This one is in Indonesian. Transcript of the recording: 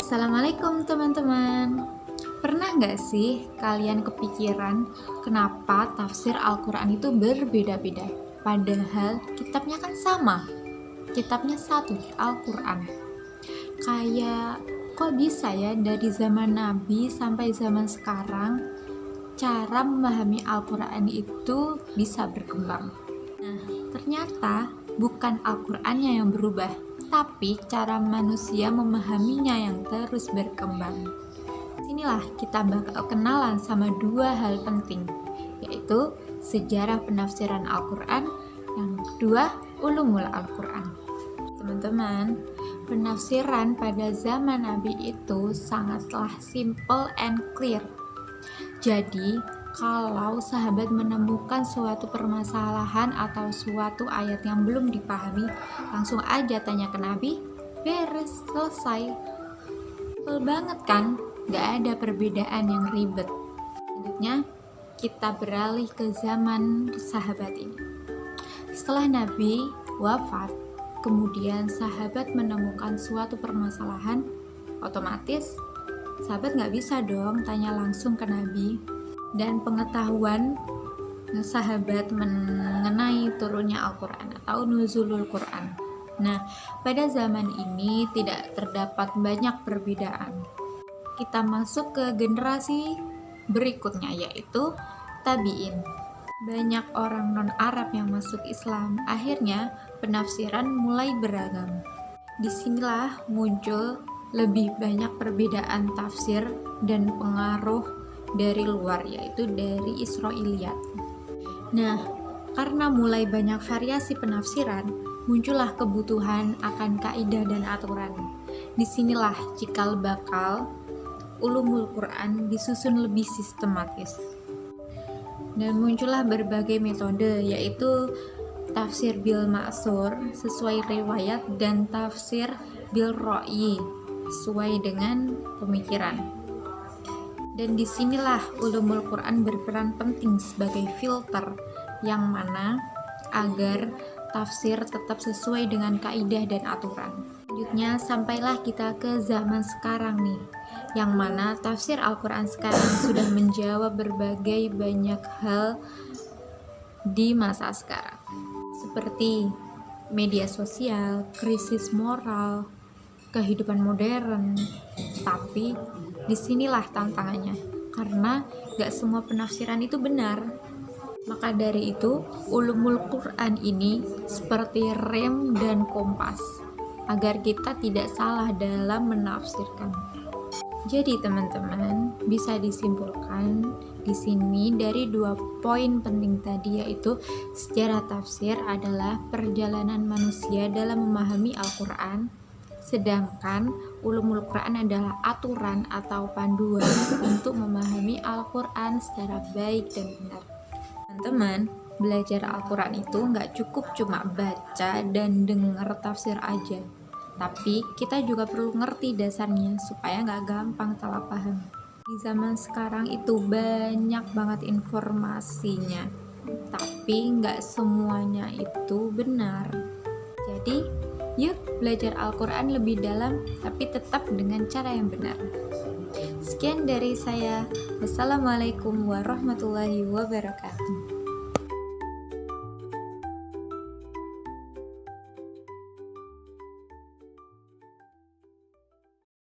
Assalamualaikum teman-teman. Pernah nggak sih kalian kepikiran kenapa tafsir Al-Quran itu berbeda-beda? Padahal kitabnya kan sama. Kitabnya satu, Al-Quran. Kayak kok bisa ya dari zaman Nabi sampai zaman sekarang cara memahami Al-Quran itu bisa berkembang. Nah, ternyata bukan Al-Qurannya yang berubah, tapi cara manusia memahaminya yang terus berkembang. Sinilah kita bakal kenalan sama dua hal penting, yaitu sejarah penafsiran Al-Quran, yang kedua ulumul Al-Quran. Teman-teman, penafsiran pada zaman Nabi itu sangatlah simple and clear. Jadi, kalau sahabat menemukan suatu permasalahan atau suatu ayat yang belum dipahami, langsung aja tanya ke Nabi, beres, selesai. Betul banget kan? Gak ada perbedaan yang ribet. Selanjutnya, kita beralih ke zaman sahabat ini. Setelah Nabi wafat, kemudian sahabat menemukan suatu permasalahan, otomatis sahabat gak bisa dong tanya langsung ke Nabi. Dan pengetahuan sahabat mengenai turunnya Al-Quran atau nuzulul Quran. Nah, pada zaman ini tidak terdapat banyak perbedaan. Kita masuk ke generasi berikutnya, yaitu tabi'in. Banyak orang non-Arab yang masuk Islam, akhirnya penafsiran mulai beragam. Disinilah muncul lebih banyak perbedaan tafsir dan pengaruh dari luar, yaitu dari Israiliyat. Nah, karena mulai banyak variasi penafsiran, muncullah kebutuhan akan kaidah dan aturan. Disinilah cikal bakal ulumul Quran disusun lebih sistematis. Dan muncullah berbagai metode, yaitu tafsir bil ma'sur sesuai riwayat dan tafsir bil ra'yi sesuai dengan pemikiran. Dan disinilah ulumul Quran berperan penting sebagai filter yang mana agar tafsir tetap sesuai dengan kaidah dan aturan. Selanjutnya sampailah kita ke zaman sekarang nih, yang mana tafsir Al-Quran sekarang sudah menjawab berbagai banyak hal di masa sekarang, seperti media sosial, krisis moral, kehidupan modern. Tapi disinilah tantangannya, karena gak semua penafsiran itu benar. Maka dari itu, ulumul Quran ini seperti rem dan kompas, agar kita tidak salah dalam menafsirkan. Jadi teman-teman, bisa disimpulkan di sini dari dua poin penting tadi, yaitu sejarah tafsir adalah perjalanan manusia dalam memahami Al-Quran, sedangkan ulumul Quran adalah aturan atau panduan untuk memahami Al-Quran secara baik dan benar. Teman-teman, belajar Al-Quran itu nggak cukup cuma baca dan dengar tafsir aja, tapi kita juga perlu ngerti dasarnya supaya nggak gampang salah paham. Di zaman sekarang itu banyak banget informasinya, tapi nggak semuanya itu benar. Jadi, yuk belajar Al-Quran lebih dalam, tapi tetap dengan cara yang benar. Sekian dari saya. Wassalamualaikum warahmatullahi wabarakatuh.